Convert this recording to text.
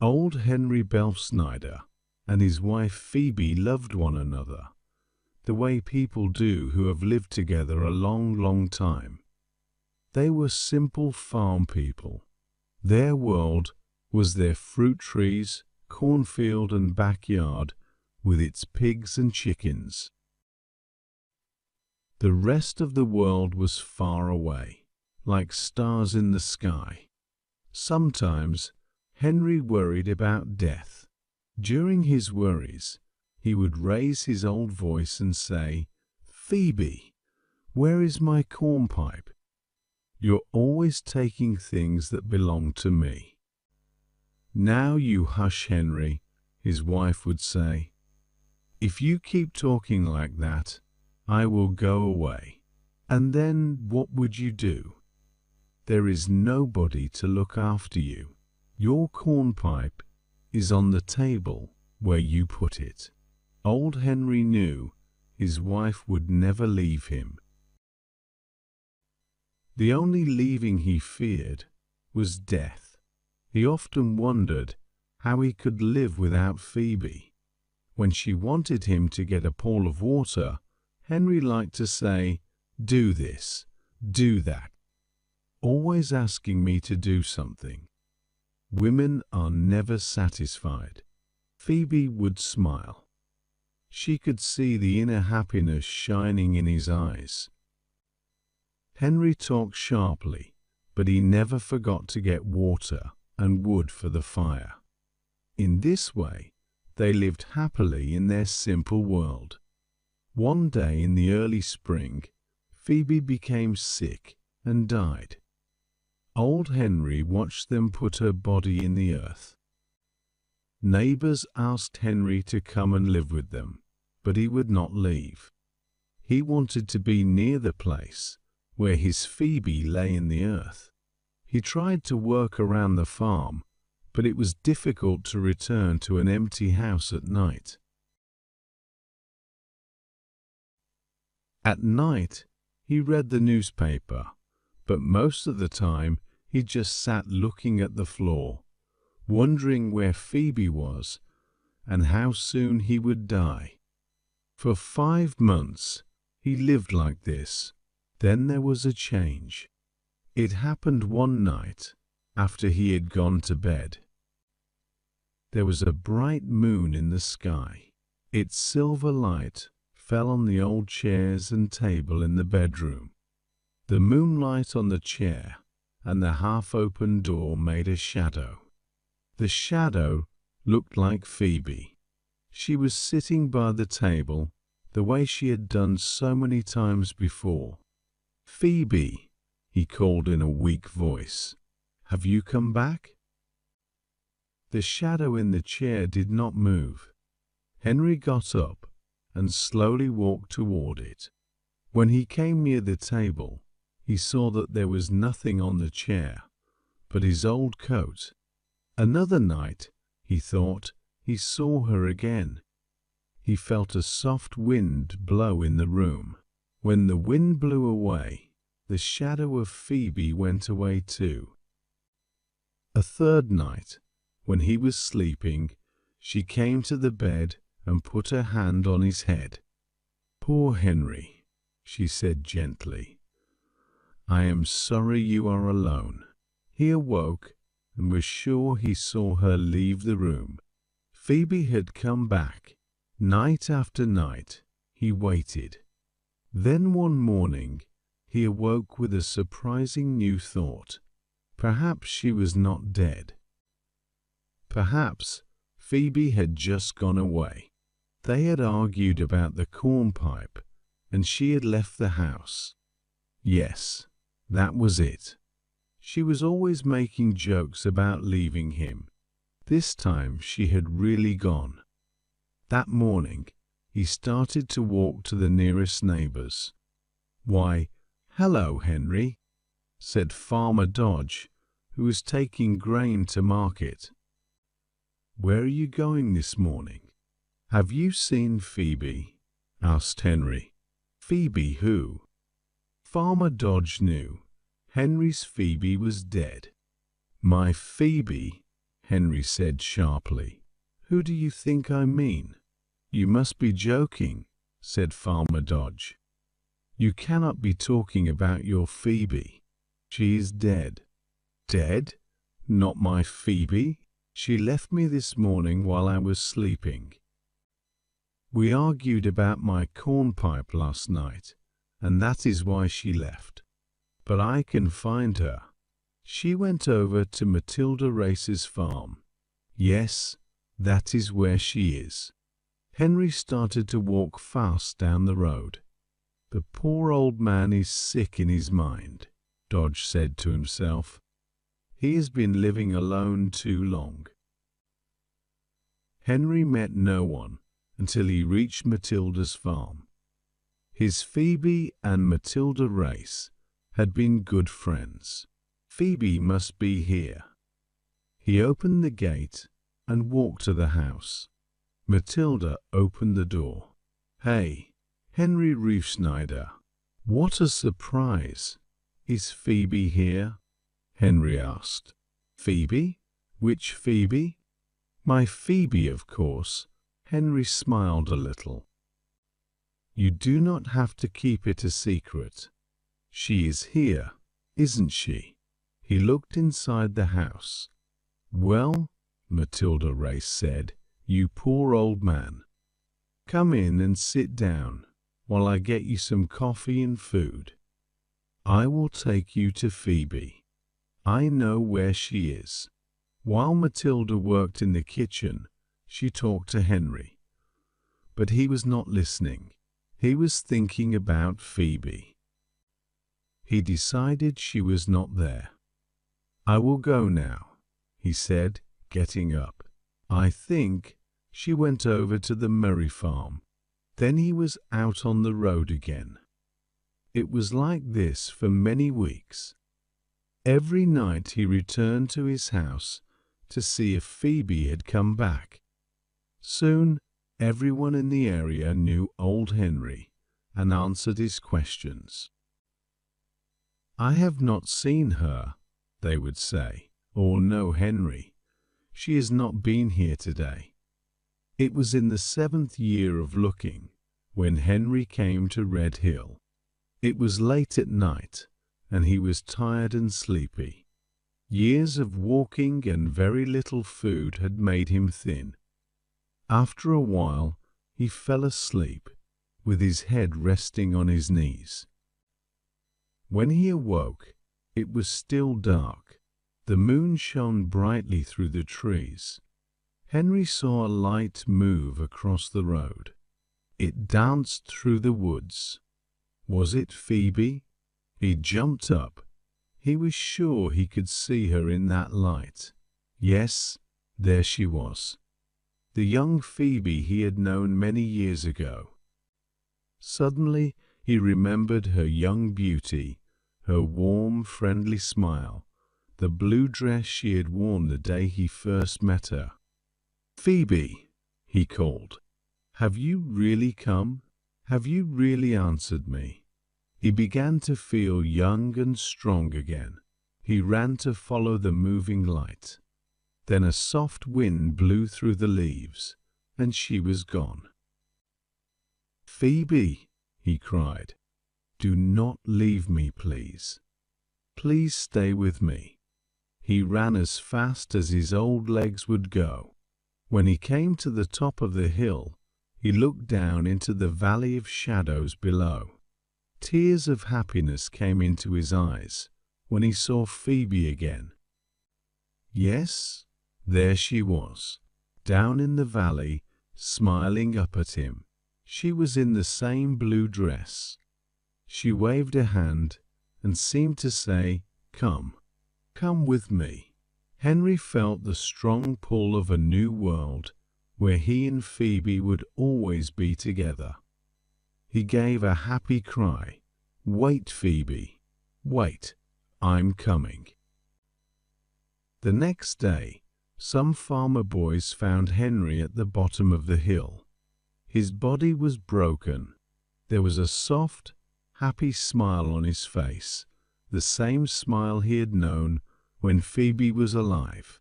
Old Henry Belfsnyder and his wife Phoebe loved one another, the way people do who have lived together a long, long time. They were simple farm people. Their world was their fruit trees, cornfield and backyard with its pigs and chickens. The rest of the world was far away, like stars in the sky. Sometimes Henry worried about death. During his worries, he would raise his old voice and say, "Phoebe, where is my cornpipe? You're always taking things that belong to me." "Now you hush, Henry," his wife would say. "If you keep talking like that, I will go away." And then what would you do? There is nobody to look after you. Your cornpipe is on the table where you put it. Old Henry knew his wife would never leave him. The only leaving he feared was death. He often wondered how he could live without Phoebe. When she wanted him to get a pail of water, Henry liked to say, "Do this, do that," always asking me to do something. Women are never satisfied. Phoebe would smile. She could see the inner happiness shining in his eyes. Henry talked sharply, but he never forgot to get water and wood for the fire. In this way, they lived happily in their simple world. One day in the early spring, Phoebe became sick and died. Old Henry watched them put her body in the earth. Neighbors asked Henry to come and live with them, but he would not leave. He wanted to be near the place where his Phoebe lay in the earth. He tried to work around the farm, but it was difficult to return to an empty house at night. At night, he read the newspaper, but most of the time he just sat looking at the floor, wondering where Phoebe was and how soon he would die. For 5 months, he lived like this. Then there was a change. It happened one night after he had gone to bed. There was a bright moon in the sky. Its silver light fell on the old chairs and table in the bedroom. The moonlight on the chair and the half-open door made a shadow. The shadow looked like Phoebe. She was sitting by the table the way she had done so many times before. "Phoebe," he called in a weak voice, "have you come back?" The shadow in the chair did not move. Henry got up and slowly walked toward it. When he came near the table, he saw that there was nothing on the chair but his old coat. Another night, he thought, he saw her again. He felt a soft wind blow in the room. When the wind blew away, the shadow of Phoebe went away too. A third night, when he was sleeping, she came to the bed and put her hand on his head. "Poor Henry," she said gently, "I am sorry you are alone." He awoke and was sure he saw her leave the room. Phoebe had come back. Night after night, he waited. Then one morning, he awoke with a surprising new thought. Perhaps she was not dead. Perhaps Phoebe had just gone away. They had argued about the cornpipe, and she had left the house. Yes, that was it. She was always making jokes about leaving him. This time she had really gone. That morning, he started to walk to the nearest neighbors. "Why, hello, Henry," said Farmer Dodge, who was taking grain to market. "Where are you going this morning?" "Have you seen Phoebe?" asked Henry. "Phoebe who?" Farmer Dodge knew. Henry's Phoebe was dead. "My Phoebe," Henry said sharply. "Who do you think I mean?" "You must be joking," said Farmer Dodge. "You cannot be talking about your Phoebe. She is dead." "Dead? Not my Phoebe? She left me this morning while I was sleeping. We argued about my cornpipe last night, and that is why she left. But I can find her. She went over to Matilda Race's farm. Yes, that is where she is." Henry started to walk fast down the road. "The poor old man is sick in his mind," Dodge said to himself. "He has been living alone too long." Henry met no one until he reached Matilda's farm. His Phoebe and Matilda Race had been good friends. Phoebe must be here. He opened the gate and walked to the house. Matilda opened the door. "Hey, Henry Riefschneider. What a surprise. Is Phoebe here?" Henry asked. "Phoebe? Which Phoebe?" "My Phoebe, of course." Henry smiled a little. "You do not have to keep it a secret. She is here, isn't she?" He looked inside the house. "Well," Matilda Race said, "you poor old man. Come in and sit down while I get you some coffee and food. I will take you to Phoebe. I know where she is." While Matilda worked in the kitchen, she talked to Henry. But he was not listening. He was thinking about Phoebe. He decided she was not there. "I will go now," he said, getting up. "I think she went over to the Murray farm." Then he was out on the road again. It was like this for many weeks. Every night he returned to his house to see if Phoebe had come back. Soon everyone in the area knew old Henry and answered his questions. "I have not seen her," they would say, or "No, Henry, she has not been here today." It was in the 7th year of looking when Henry came to Red Hill. It was late at night, and he was tired and sleepy. Years of walking and very little food had made him thin. After a while, he fell asleep, with his head resting on his knees. When he awoke, it was still dark. The moon shone brightly through the trees. Henry saw a light move across the road. It danced through the woods. Was it Phoebe? He jumped up. He was sure he could see her in that light. Yes, there she was. The young Phoebe he had known many years ago. Suddenly he remembered her young beauty, her warm, friendly smile, the blue dress she had worn the day he first met her. "Phoebe," he called, "have you really come? Have you really answered me?" He began to feel young and strong again. He ran to follow the moving light. Then a soft wind blew through the leaves, and she was gone. "Phoebe," he cried, "do not leave me, please. Please stay with me." He ran as fast as his old legs would go. When he came to the top of the hill, he looked down into the valley of shadows below. Tears of happiness came into his eyes when he saw Phoebe again. Yes, there she was, down in the valley, smiling up at him. She was in the same blue dress. She waved a hand and seemed to say, "Come, come with me." Henry felt the strong pull of a new world where he and Phoebe would always be together. He gave a happy cry. "Wait, Phoebe, wait, I'm coming." The next day, some farmer boys found Henry at the bottom of the hill. His body was broken. There was a soft, happy smile on his face, the same smile he had known when Phoebe was alive.